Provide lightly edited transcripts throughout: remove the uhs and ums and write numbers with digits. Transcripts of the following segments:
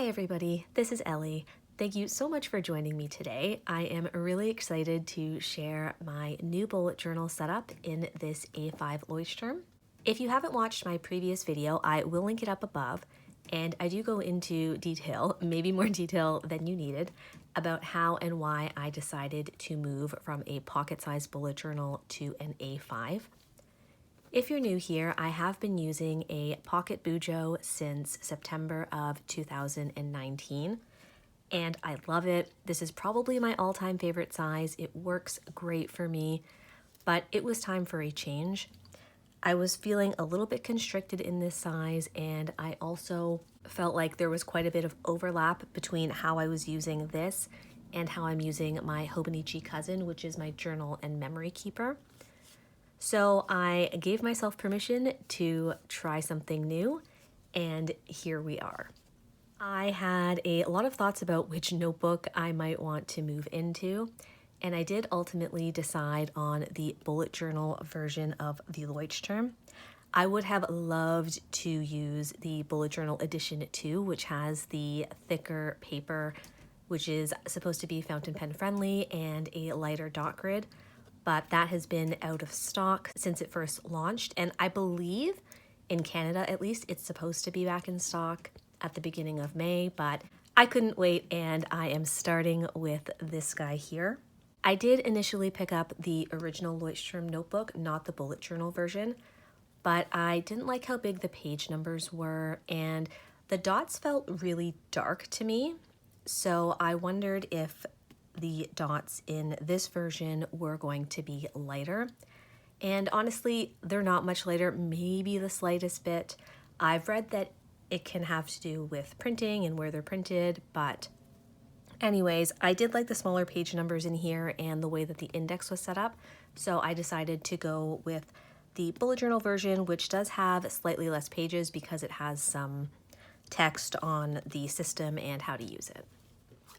Hi everybody, this is Ellie. Thank you so much for joining me today. I am really excited to share my new bullet journal setup in this A5 Leuchtturm. If you haven't watched my previous video, I will link it up above, and I do go into detail, maybe more detail than you needed, about how and why I decided to move from a pocket-sized bullet journal to an A5. If you're new here, I have been using a pocket BuJo since September of 2019, and I love it. This is probably my all-time favorite size. It works great for me, but it was time for a change. I was feeling a little bit constricted in this size, and I also felt like there was quite a bit of overlap between how I was using this and how I'm using my Hobonichi cousin, which is my journal and memory keeper. So I gave myself permission to try something new, and here we are. I had a lot of thoughts about which notebook I might want to move into, and I did ultimately decide on the bullet journal version of the Leuchtturm. I would have loved to use the bullet journal edition 2, which has the thicker paper, which is supposed to be fountain pen friendly, and a lighter dot grid. But that has been out of stock since it first launched, and I believe in Canada at least it's supposed to be back in stock at the beginning of May, but I couldn't wait, and I am starting with this guy here. I did initially pick up the original Leuchtturm notebook, not the bullet journal version, but I didn't like how big the page numbers were, and the dots felt really dark to me, so I wondered if the dots in this version were going to be lighter. And honestly, they're not much lighter, maybe the slightest bit. I've read that it can have to do with printing and where they're printed, but anyways, I did like the smaller page numbers in here and the way that the index was set up, so I decided to go with the bullet journal version, which does have slightly less pages because it has some text on the system and how to use it.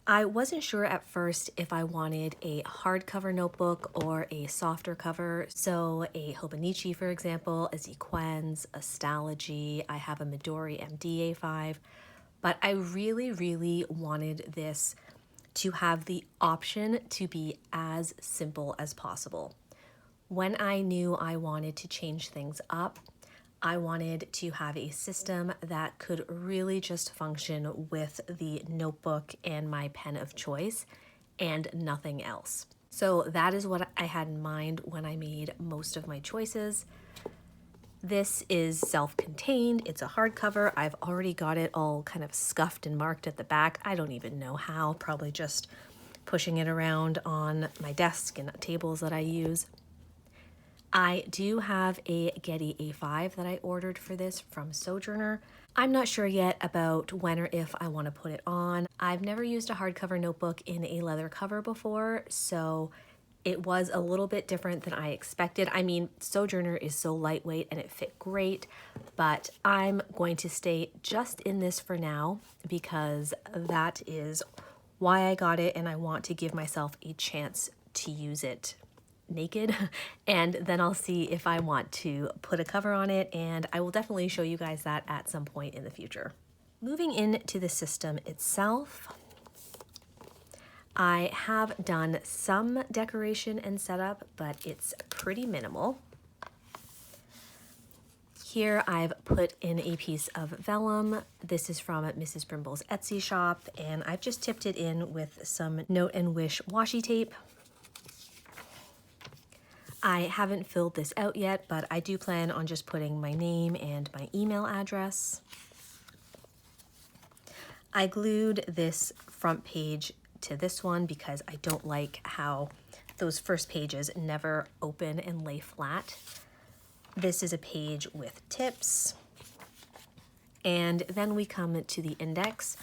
I wasn't sure at first if I wanted a hardcover notebook or a softer cover. So a Hobonichi, for example, a Sequenz, a Stalogy, I have a Midori MD-A5, but I really wanted this to have the option to be as simple as possible. When I knew I wanted to change things up, I wanted to have a system that could really just function with the notebook and my pen of choice and nothing else. So that is what I had in mind when I made most of my choices. This is self-contained, it's a hardcover. I've already got it all kind of scuffed and marked at the back. I don't even know how, probably just pushing it around on my desk and tables that I use. I do have a Getty A5 that I ordered for this from Sojourner. I'm not sure yet about when or if I want to put it on. I've never used a hardcover notebook in a leather cover before, so it was a little bit different than I expected. I mean, Sojourner is so lightweight and it fit great, but I'm going to stay just in this for now because that is why I got it, and I want to give myself a chance to use it naked, and then I'll see if I want to put a cover on it, and I will definitely show you guys that at some point in the future. Moving into the system itself, I have done some decoration and setup, but it's pretty minimal. Here I've put in a piece of vellum. This is from Mrs. Brimbles' Etsy shop, and I've just tipped it in with some Note and Wish washi tape. I haven't filled this out yet, but I do plan on just putting my name and my email address. I glued this front page to this one because I don't like how those first pages never open and lay flat. This is a page with tips. And then we come to the index.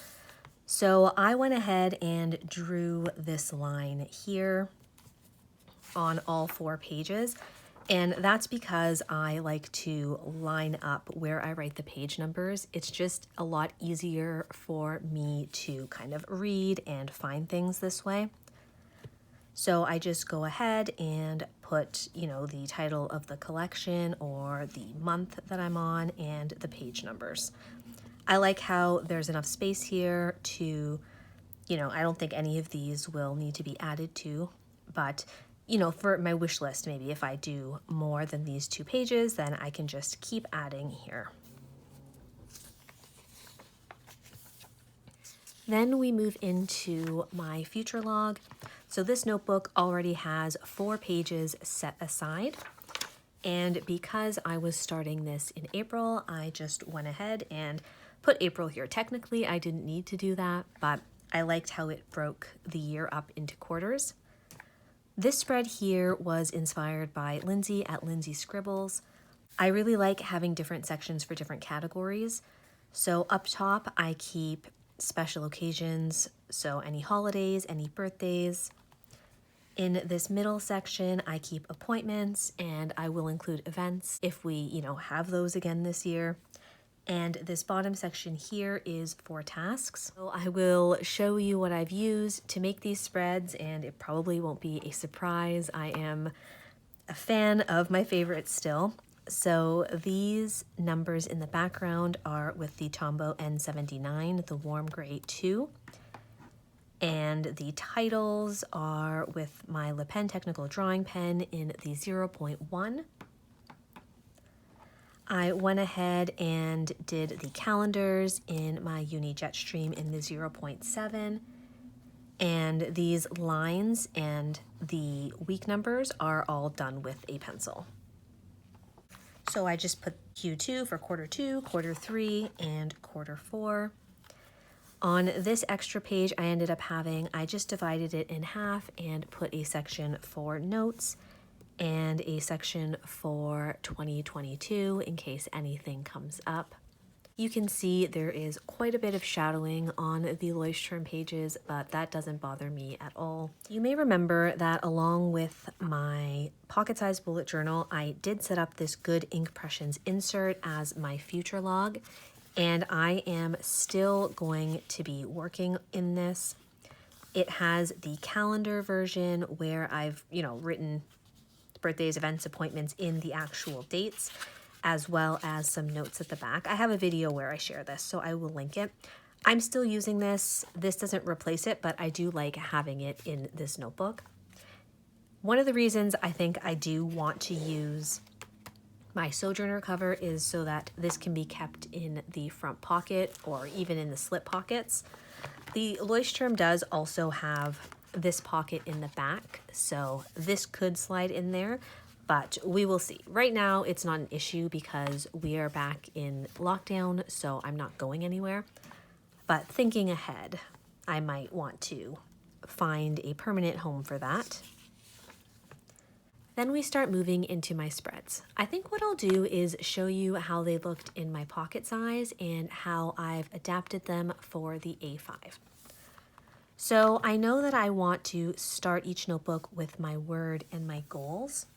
So I went ahead and drew this line here on all 4 pages, and that's because I like to line up where I write the page numbers. It's just a lot easier for me to kind of read and find things this way. So I just go ahead and put, you know, the title of the collection or the month that I'm on and the page numbers. I like how there's enough space here to, you know, I don't think any of these will need to be added to, but you know, for my wish list, maybe if I do more than these 2 pages, then I can just keep adding here. Then we move into my future log. So this notebook already has 4 pages set aside. And because I was starting this in April, I just went ahead and put April here. Technically, I didn't need to do that, but I liked how it broke the year up into quarters. This spread here was inspired by Lindsey at LindseyScribbles. I really like having different sections for different categories. So up top, I keep special occasions, so any holidays, any birthdays. In this middle section, I keep appointments, and I will include events if we, you know, have those again this year. And this bottom section here is for tasks. So I will show you what I've used to make these spreads, and it probably won't be a surprise. I am a fan of my favorites still. So these numbers in the background are with the Tombow N79, the warm gray 2. And the titles are with my Le Pen Technical Drawing Pen in the 0.1. I went ahead and did the calendars in my Uni Jetstream in the 0.7. And these lines and the week numbers are all done with a pencil. So I just put Q2 for quarter 2, quarter 3, and quarter 4. On this extra page I ended up having, I just divided it in half and put a section for notes and a section for 2022 in case anything comes up. You can see there is quite a bit of shadowing on the Leuchtturm pages, but that doesn't bother me at all. You may remember that along with my pocket-sized bullet journal, I did set up this GoodINKPressions insert as my future log, and I am still going to be working in this. It has the calendar version where I've, you know, written birthdays, events, appointments in the actual dates, as well as some notes at the back. I have a video where I share this, so I will link it. I'm still using this. This doesn't replace it, but I do like having it in this notebook. One of the reasons I think I do want to use my Sojourner cover is so that this can be kept in the front pocket or even in the slip pockets. The Leuchtturm does also have this pocket in the back, so this could slide in there, but we will see. Right now, it's not an issue because we are back in lockdown, so I'm not going anywhere. But thinking ahead, I might want to find a permanent home for that. Then we start moving into my spreads. I think what I'll do is show you how they looked in my pocket size and how I've adapted them for the A5. So I know that I want to start each notebook with my word and my goals.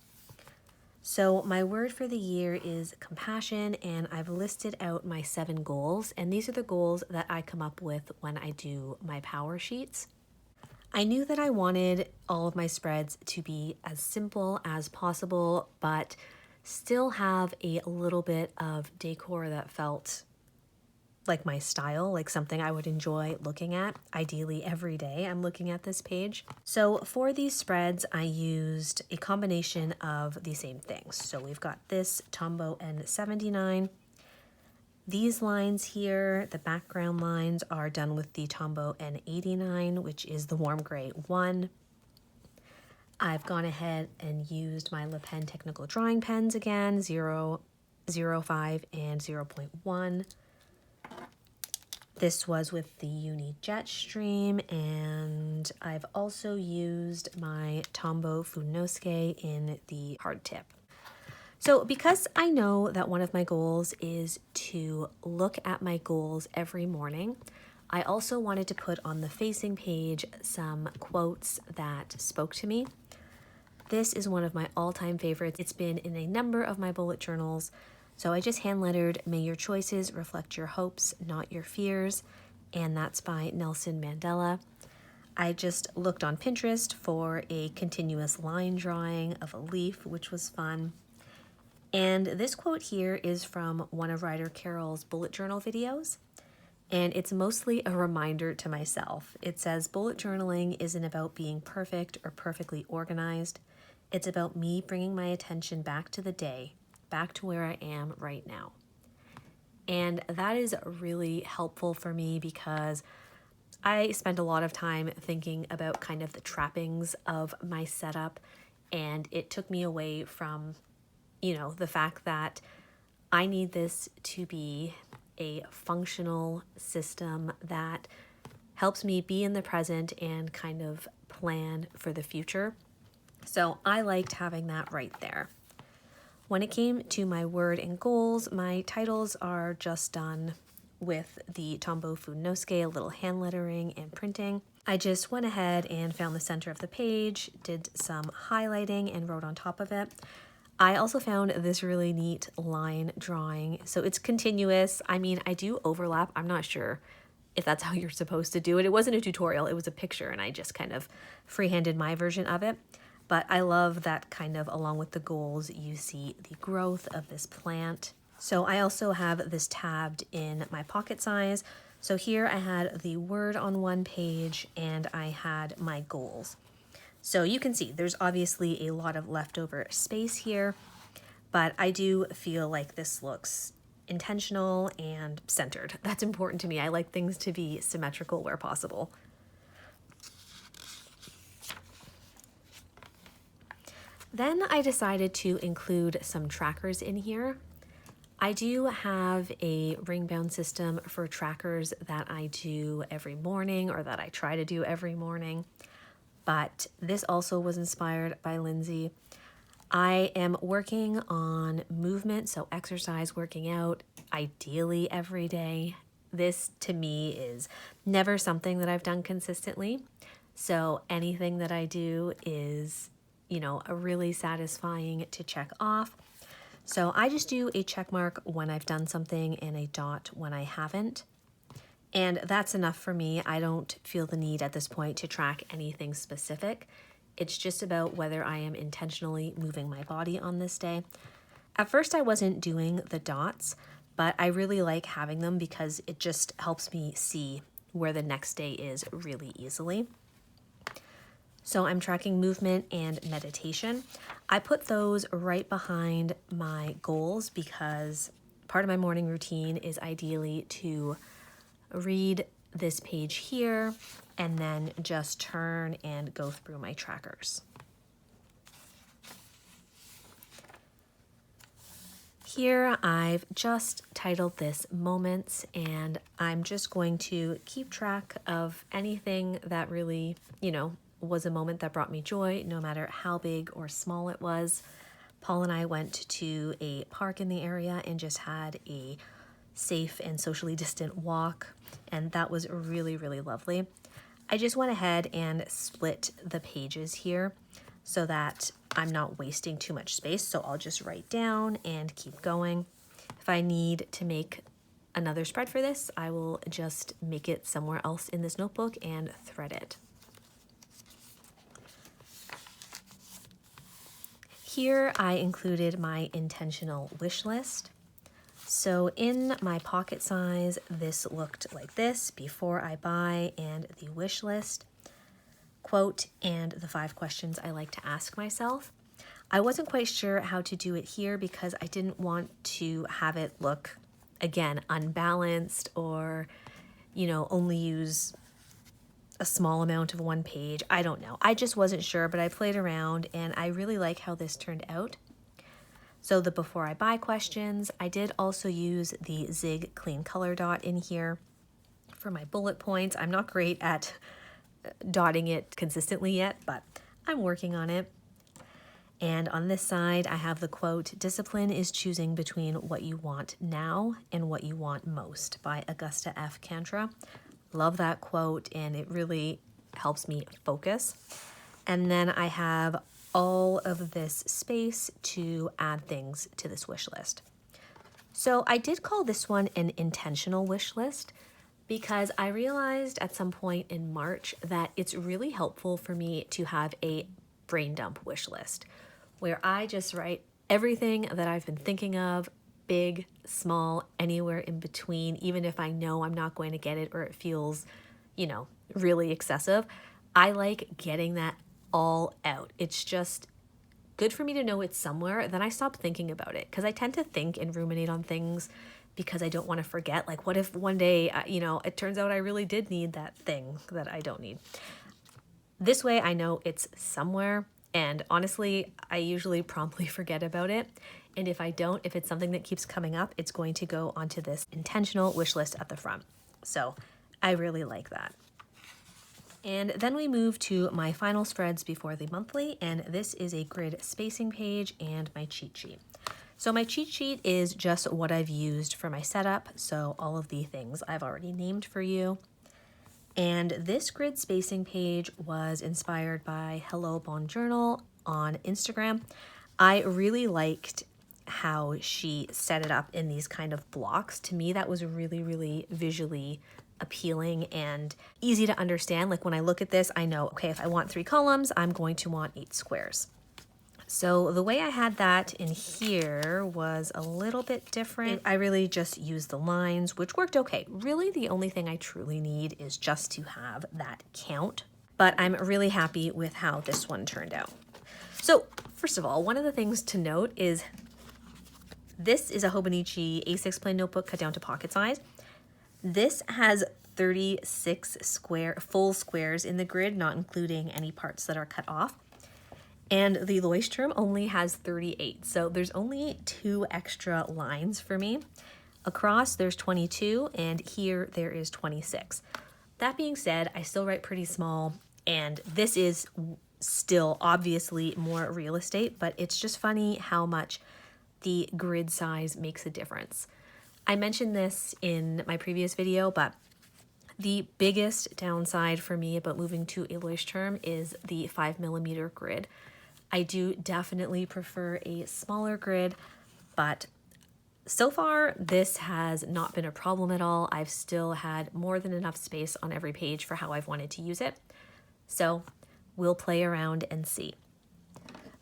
So my word for the year is compassion, and I've listed out my 7 goals, and these are the goals that I come up with when I do my PowerSheets. I knew that I wanted all of my spreads to be as simple as possible, but still have a little bit of decor that felt like my style, like something I would enjoy looking at. Ideally every day I'm looking at this page. So for these spreads, I used a combination of the same things. So we've got this Tombow N79. These lines here, the background lines, are done with the Tombow N89, which is the warm gray 1. I've gone ahead and used my Le Pen Technical Drawing Pens again, 0.05 and 0.1. This was with the Uni Jetstream, and I've also used my Tombow Fudenosuke in the hard tip. So because I know that one of my goals is to look at my goals every morning, I also wanted to put on the facing page some quotes that spoke to me. This is one of my all-time favorites. It's been in a number of my bullet journals. So I just hand lettered, "May your choices reflect your hopes, not your fears," and that's by Nelson Mandela. I just looked on Pinterest for a continuous line drawing of a leaf, which was fun. And this quote here is from one of Ryder Carroll's bullet journal videos. and it's mostly a reminder to myself. It says bullet journaling isn't about being perfect or perfectly organized. It's about me bringing my attention back to the day, back to where I am right now. And that is really helpful for me because I spend a lot of time thinking about kind of the trappings of my setup, and it took me away from, the fact that I need this to be a functional system that helps me be in the present and kind of plan for the future. So I liked having that right there. When it came to my word and goals, my titles are just done with the Tombow Fudenosuke, a little hand lettering and printing. I just went ahead and found the center of the page, did some highlighting and wrote on top of it. I also found this really neat line drawing. So it's continuous. I mean, I do overlap. I'm not sure if that's how you're supposed to do it. It wasn't a tutorial, it was a picture, and I just kind of freehanded my version of it. But I love that kind of, along with the goals, you see the growth of this plant. So I also have this tabbed in my pocket size. So here I had the word on one page and I had my goals. So you can see there's obviously a lot of leftover space here, but I do feel like this looks intentional and centered. That's important to me. I like things to be symmetrical where possible. Then I decided to include some trackers in here. I do have a ring-bound system for trackers that I do every morning, or that I try to do every morning, but this also was inspired by Lindsey. I am working on movement, so exercise, working out, ideally every day. This to me is never something that I've done consistently, so anything that I do is, a really satisfying to check off. So I just do a check mark when I've done something and a dot when I haven't. And that's enough for me. I don't feel the need at this point to track anything specific. It's just about whether I am intentionally moving my body on this day. At first I wasn't doing the dots, but I really like having them because it just helps me see where the next day is really easily. So I'm tracking movement and meditation. I put those right behind my goals because part of my morning routine is ideally to read this page here and then just turn and go through my trackers. Here I've just titled this Moments, and I'm just going to keep track of anything that really, was a moment that brought me joy, no matter how big or small it was. Paul and I went to a park in the area and just had a safe and socially distant walk, and that was really, really lovely. I just went ahead and split the pages here so that I'm not wasting too much space, so I'll just write down and keep going. If I need to make another spread for this, I will just make it somewhere else in this notebook and thread it. Here I included my intentional wish list. So in my pocket size, this looked like this: before I buy and the wish list, quote, and the 5 questions I like to ask myself. I wasn't quite sure how to do it here because I didn't want to have it look, again, unbalanced or, only use a small amount of one page. I don't know. I just wasn't sure, but I played around and I really like how this turned out. So the before I buy questions, I did also use the Zig Clean Color Dot in here for my bullet points. I'm not great at dotting it consistently yet, but I'm working on it. And on this side, I have the quote, "Discipline is choosing between what you want now and what you want most," by Augusta F. Cantra. Love that quote, and it really helps me focus. And then I have all of this space to add things to this wish list. So I did call this one an intentional wish list because I realized at some point in March that it's really helpful for me to have a brain dump wish list where I just write everything that I've been thinking of big, small, anywhere in between, even if I know I'm not going to get it or it feels, you know, really excessive. I like getting that all out. It's just good for me to know it's somewhere. Then I stop thinking about it, because I tend to think and ruminate on things because I don't want to forget. Like, what if one day, you know, it turns out I really did need that thing that I don't need. This way I know it's somewhere, and honestly, I usually promptly forget about it. And if I don't, if it's something that keeps coming up, it's going to go onto this intentional wish list at the front. So I really like that. And then we move to my final spreads before the monthly, and this is a grid spacing page and my cheat sheet. So my cheat sheet is just what I've used for my setup, so all of the things I've already named for you. And this grid spacing page was inspired by Hello Bon Journal on Instagram. I really liked how she set it up in these kind of blocks. To me, that was really, really visually appealing and easy to understand. Like when I look at this, I know, okay, if I want 3 columns, I'm going to want 8 squares. So the way I had that in here was a little bit different. I really just used the lines, which worked okay. Really, the only thing I truly need is just to have that count, but I'm really happy with how this one turned out. So first of all, one of the things to note is this is a Hobonichi A6 plain notebook cut down to pocket size. This has 36 full squares in the grid, not including any parts that are cut off. And the Leuchtturm only has 38, so there's only 2 extra lines for me. Across there's 22, and here there is 26. That being said, I still write pretty small, and this is still obviously more real estate, but it's just funny how much the grid size makes a difference. I mentioned this in my previous video, but the biggest downside for me about moving to a Leuchtturm is the 5mm grid. I do definitely prefer a smaller grid, but so far this has not been a problem at all. I've still had more than enough space on every page for how I've wanted to use it. So we'll play around and see.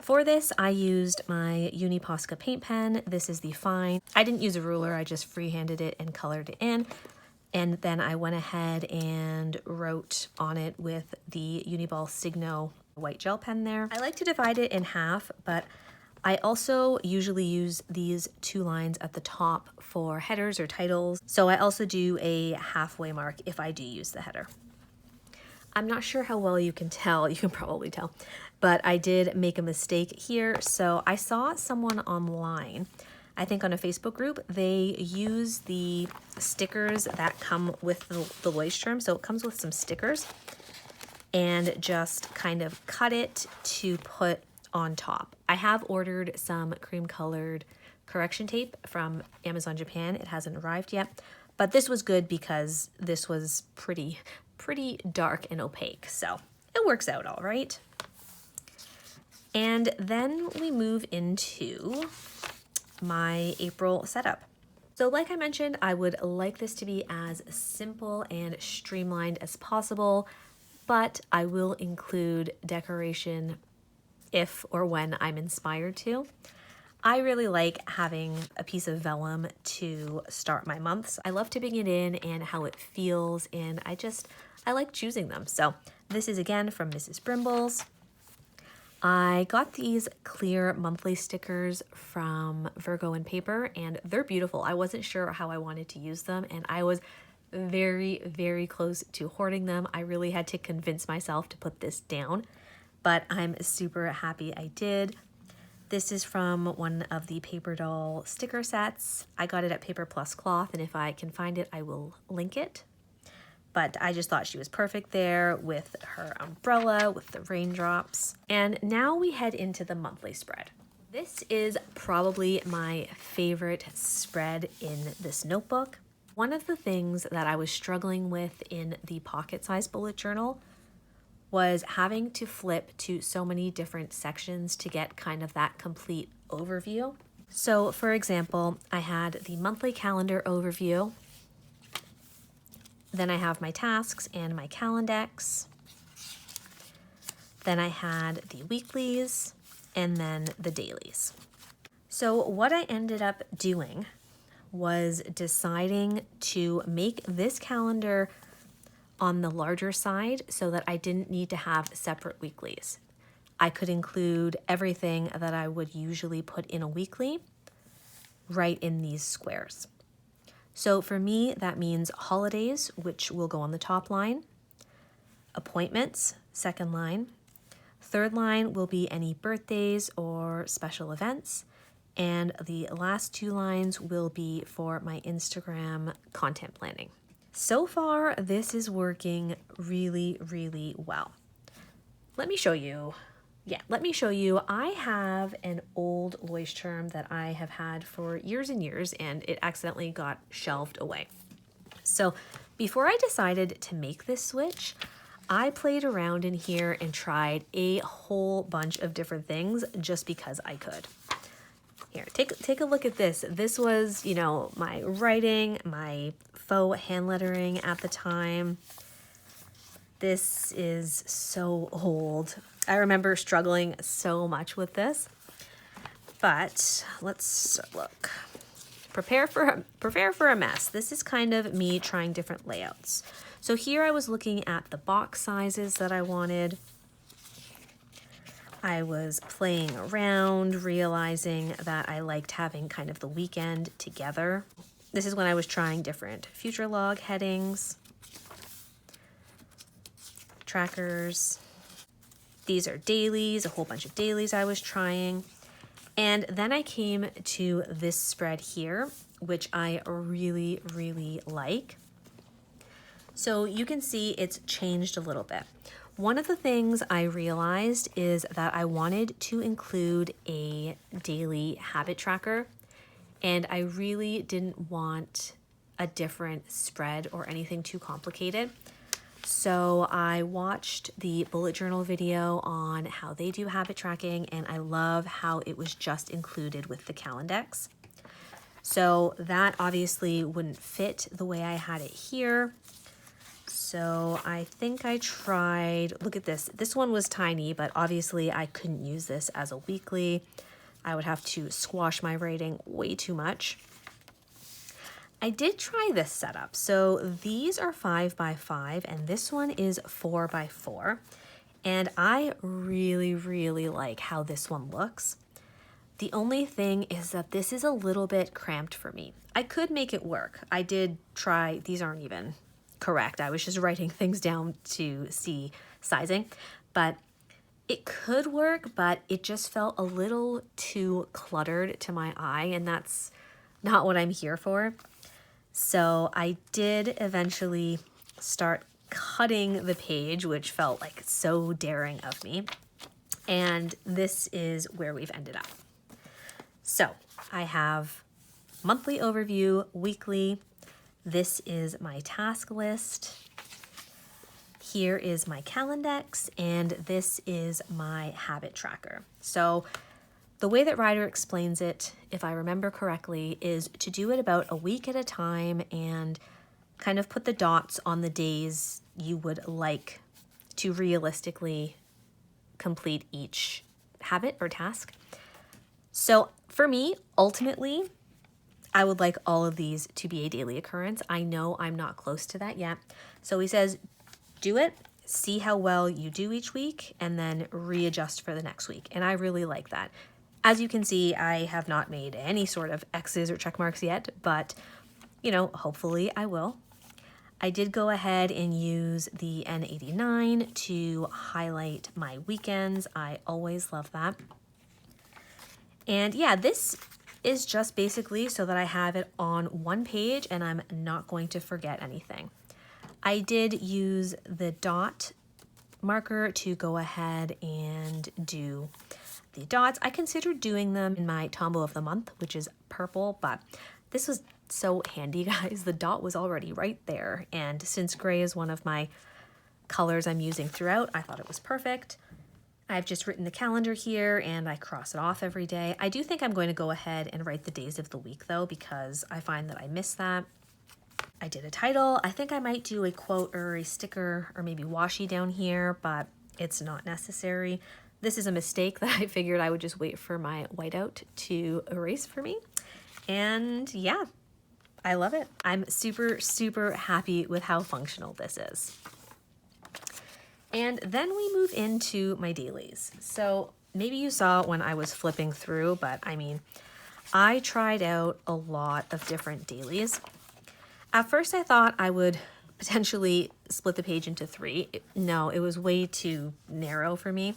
For this, I used my Uni Posca paint pen. This is the fine. I didn't use a ruler, I just freehanded it and colored it in. And then I went ahead and wrote on it with the Uni-ball Signo white gel pen there. I like to divide it in half, but I also usually use these 2 lines at the top for headers or titles. So I also do a halfway mark if I do use the header. I'm not sure how well you can tell, you can probably tell, but I did make a mistake here. So I saw someone online, I think on a Facebook group, they use the stickers that come with the Leuchtturm. So it comes with some stickers and just kind of cut it to put on top. I have ordered some cream colored correction tape from Amazon Japan. It hasn't arrived yet, but this was good because this was pretty dark and opaque. So it works out all right. And then we move into my April setup. So like I mentioned, I would like this to be as simple and streamlined as possible, but I will include decoration if or when I'm inspired to. I really like having a piece of vellum to start my months. I love tipping it in and how it feels, and I like choosing them. So this is again from Mrs. Brimbles. I got these clear monthly stickers from Virgo and Paper, and they're beautiful. I wasn't sure how I wanted to use them, and I was very close to hoarding them. I really had to convince myself to put this down, but I'm super happy I did. This is from one of the Paper Doll sticker sets. I got it at Paper Plus Cloth, and if I can find it, I will link it. But I just thought she was perfect there with her umbrella, with the raindrops. And now we head into the monthly spread. This is probably my favorite spread in this notebook. One of the things that I was struggling with in the pocket-sized bullet journal was having to flip to so many different sections to get kind of that complete overview. So for example, I had the monthly calendar overview. Then I have my tasks and my Calendex. Then I had the weeklies and then the dailies. So what I ended up doing was deciding to make this calendar on the larger side so that I didn't need to have separate weeklies. I could include everything that I would usually put in a weekly right in these squares. So for me, that means holidays, which will go on the top line, appointments, second line, third line will be any birthdays or special events, and the last two lines will be for my Instagram content planning. So far, this is working really, really well. Let me show you. Let me show you. I have an old Leuchtturm that I have had for years and years, and it accidentally got shelved away. So before I decided to make this switch, I played around in here and tried a whole bunch of different things just because I could. Here, take a look at this. This was, you know, my writing, my faux hand lettering at the time. This is so old. I remember struggling so much with this, but let's look. Prepare for a mess. This is kind of me trying different layouts. So here I was looking at the box sizes that I wanted. I was playing around, realizing that I liked having kind of the weekend together. This is when I was trying different future log headings, trackers. These are dailies, a whole bunch of dailies I was trying. And then I came to this spread here, which I really, really like. So you can see it's changed a little bit. One of the things I realized is that I wanted to include a daily habit tracker, and I really didn't want a different spread or anything too complicated. So I watched the bullet journal video on how they do habit tracking, and I love how it was just included with the Calendex. So that obviously wouldn't fit the way I had it here. So I think I tried, look at this. This one was tiny, but obviously I couldn't use this as a weekly. I would have to squash my writing way too much. I did try this setup. So these are 5x5 and this one is 4x4. And I really, really like how this one looks. The only thing is that this is a little bit cramped for me. I could make it work. I did try, these aren't even correct. I was just writing things down to see sizing, but it could work, but it just felt a little too cluttered to my eye, and that's not what I'm here for. So I did eventually start cutting the page, which felt like so daring of me. And this is where we've ended up. So I have monthly overview, weekly. This is my task list. Here is my Calendex, and this is my habit tracker. So the way that Ryder explains it, if I remember correctly, is to do it about a week at a time and kind of put the dots on the days you would like to realistically complete each habit or task. So for me, ultimately, I would like all of these to be a daily occurrence. I know I'm not close to that yet. So he says, do it, see how well you do each week, and then readjust for the next week. And I really like that. As you can see, I have not made any sort of X's or check marks yet, but you know, hopefully I will. I did go ahead and use the N89 to highlight my weekends. I always love that. And yeah, this is just basically so that I have it on one page and I'm not going to forget anything. I did use the dot marker to go ahead and do the dots. I considered doing them in my Tombow of the month, which is purple, but this was so handy, guys. The dot was already right there. And since gray is one of my colors I'm using throughout, I thought it was perfect. I've just written the calendar here and I cross it off every day. I do think I'm going to go ahead and write the days of the week though, because I find that I miss that. I did a title. I think I might do a quote or a sticker or maybe washi down here, but it's not necessary. This is a mistake that I figured I would just wait for my whiteout to erase for me. And yeah, I love it. I'm super, super happy with how functional this is. And then we move into my dailies. So maybe you saw when I was flipping through, but I mean, I tried out a lot of different dailies. At first I thought I would potentially split the page into 3. No, it was way too narrow for me.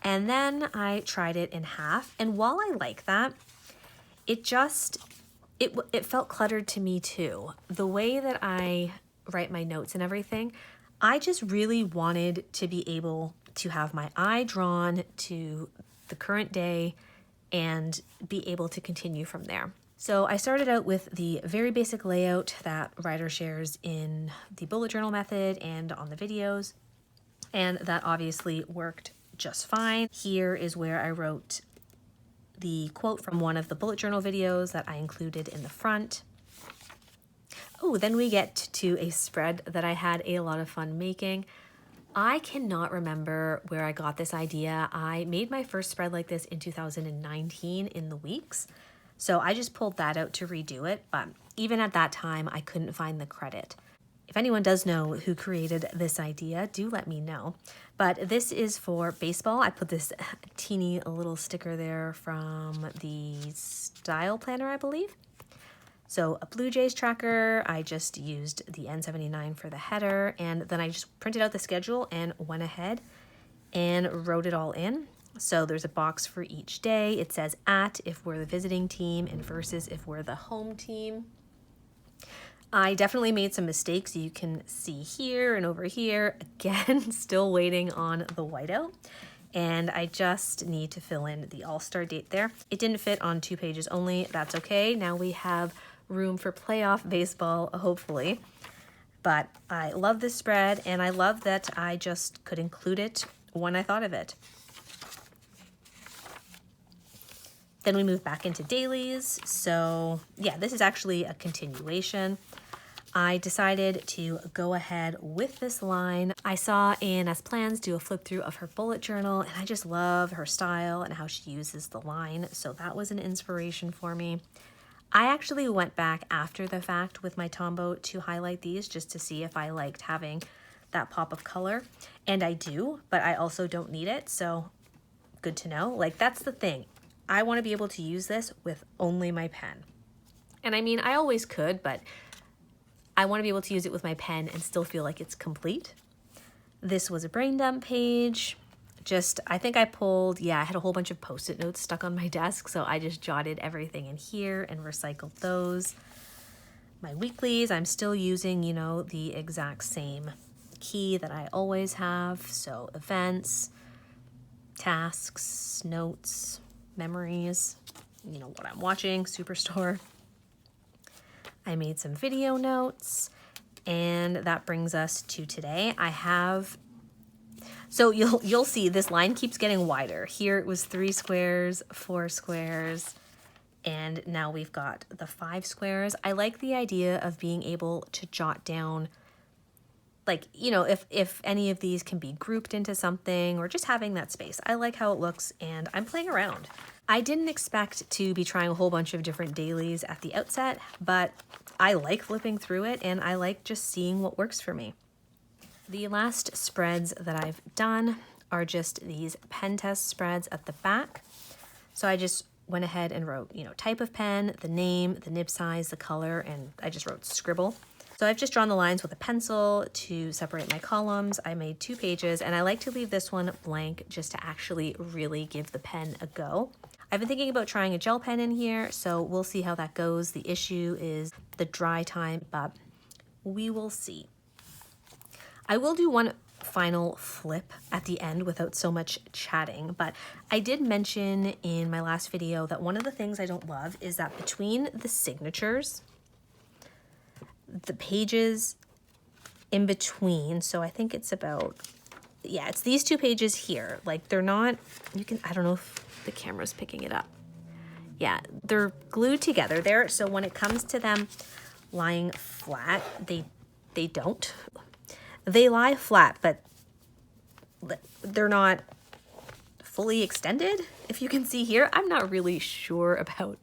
And then I tried it in half. And while I like that, it felt cluttered to me too. The way that I write my notes and everything, I just really wanted to be able to have my eye drawn to the current day and be able to continue from there. So I started out with the very basic layout that Ryder shares in the bullet journal method and on the videos, and that obviously worked just fine. Here is where I wrote the quote from one of the bullet journal videos that I included in the front. Oh, then we get to a spread that I had a lot of fun making. I cannot remember where I got this idea. I made my first spread like this in 2019 in the weeks. So I just pulled that out to redo it, but even at that time, I couldn't find the credit. If anyone does know who created this idea, do let me know. But this is for baseball. I put this teeny little sticker there from the Style Planner, I believe. So a Blue Jays tracker, I just used the N79 for the header, and then I just printed out the schedule and went ahead and wrote it all in. So there's a box for each day. It says at if we're the visiting team and versus if we're the home team. I definitely made some mistakes you can see here and over here. Again, still waiting on the whiteout. And I just need to fill in the all-star date there. It didn't fit on 2 pages only. That's okay. Now we have room for playoff baseball, hopefully. But I love this spread, and I love that I just could include it when I thought of it. Then we move back into dailies. So yeah, this is actually a continuation. I decided to go ahead with this line. I saw A&S Plans do a flip through of her bullet journal, and I just love her style and how she uses the line. So that was an inspiration for me. I actually went back after the fact with my Tombow to highlight these just to see if I liked having that pop of color. And I do, but I also don't need it. So good to know. Like, that's the thing. I want to be able to use this with only my pen. And I mean, I always could, but I want to be able to use it with my pen and still feel like it's complete. This was a brain dump page. I think I pulled, I had a whole bunch of Post-it notes stuck on my desk, so I just jotted everything in here and recycled those. My weeklies, I'm still using, the exact same key that I always have. So events, tasks, notes, memories, what I'm watching, Superstore. I made some video notes, and that brings us to today. So you'll see this line keeps getting wider. Here it was 3 squares, 4 squares, and now we've got the 5 squares. I like the idea of being able to jot down, like, if any of these can be grouped into something or just having that space. I like how it looks, and I'm playing around. I didn't expect to be trying a whole bunch of different dailies at the outset, but I like flipping through it, and I like just seeing what works for me. The last spreads that I've done are just these pen test spreads at the back. So I just went ahead and wrote, type of pen, the name, the nib size, the color, and I just wrote scribble. So I've just drawn the lines with a pencil to separate my columns. I made 2 pages, and I like to leave this one blank just to actually really give the pen a go. I've been thinking about trying a gel pen in here, so we'll see how that goes. The issue is the dry time, but we will see. I will do one final flip at the end without so much chatting, but I did mention in my last video that one of the things I don't love is that between the signatures, the pages in between, so I think it's about, it's these 2 pages here. Like, they're not, I don't know if the camera's picking it up. Yeah, they're glued together there, so when it comes to them lying flat, they don't. They lie flat, but they're not fully extended. If you can see here, I'm not really sure about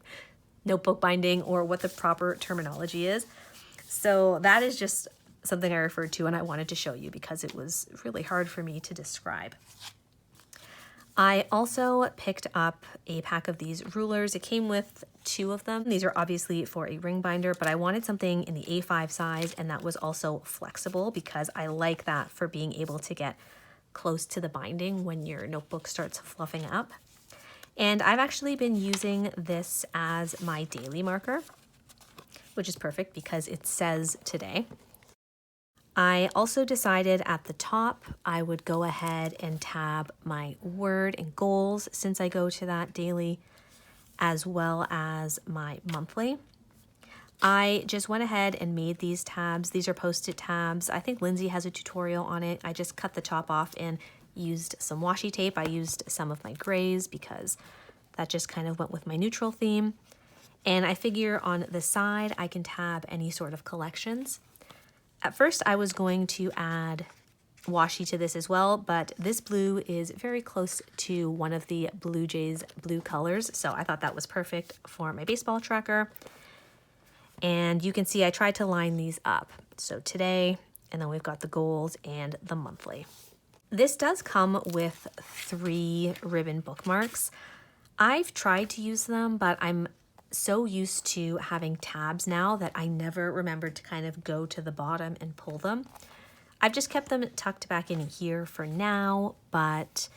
notebook binding or what the proper terminology is. So that is just something I referred to and I wanted to show you because it was really hard for me to describe. I also picked up a pack of these rulers. It came with 2 of them. These are obviously for a ring binder, but I wanted something in the A5 size and that was also flexible because I like that for being able to get close to the binding when your notebook starts fluffing up. And I've actually been using this as my daily marker, which is perfect because it says today. I also decided at the top I would go ahead and tab my word and goals since I go to that daily, as well as my monthly. I just went ahead and made these tabs. These are Post-it tabs. I think Lindsey has a tutorial on it. I just cut the top off and used some washi tape. I used some of my grays because that just kind of went with my neutral theme. And I figure on the side I can tab any sort of collections. At first I was going to add washi to this as well, but this blue is very close to one of the Blue Jays blue colors, so I thought that was perfect for my baseball tracker. And you can see I tried to line these up. So today, and then we've got the goals and the monthly. This does come with 3 ribbon bookmarks. I've tried to use them, but I'm so used to having tabs now that I never remembered to kind of go to the bottom and pull them. I've just kept them tucked back in here for now, but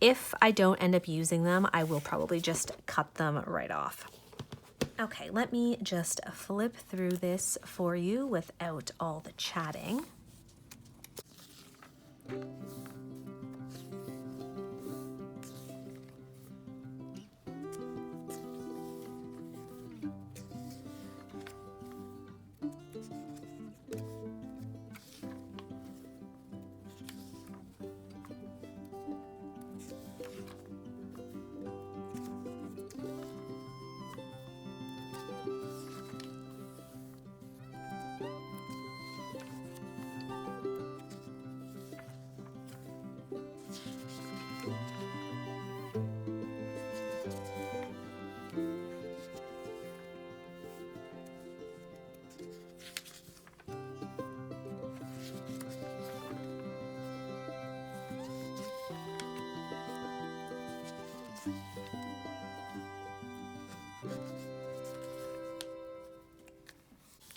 if I don't end up using them, I will probably just cut them right off. Okay, let me just flip through this for you without all the chatting.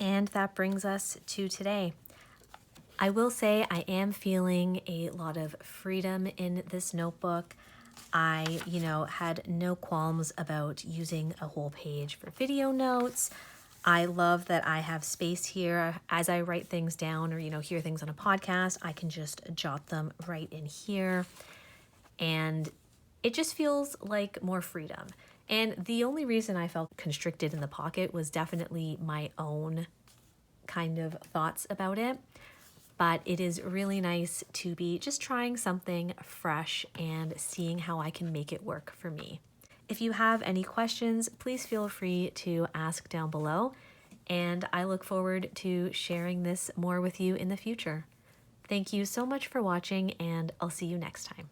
And that brings us to today. I will say I am feeling a lot of freedom in this notebook. I, had no qualms about using a whole page for video notes. I love that I have space here as I write things down or, hear things on a podcast. I can just jot them right in here. And it just feels like more freedom. And the only reason I felt constricted in the pocket was definitely my own kind of thoughts about it. But it is really nice to be just trying something fresh and seeing how I can make it work for me. If you have any questions, please feel free to ask down below. And I look forward to sharing this more with you in the future. Thank you so much for watching, and I'll see you next time.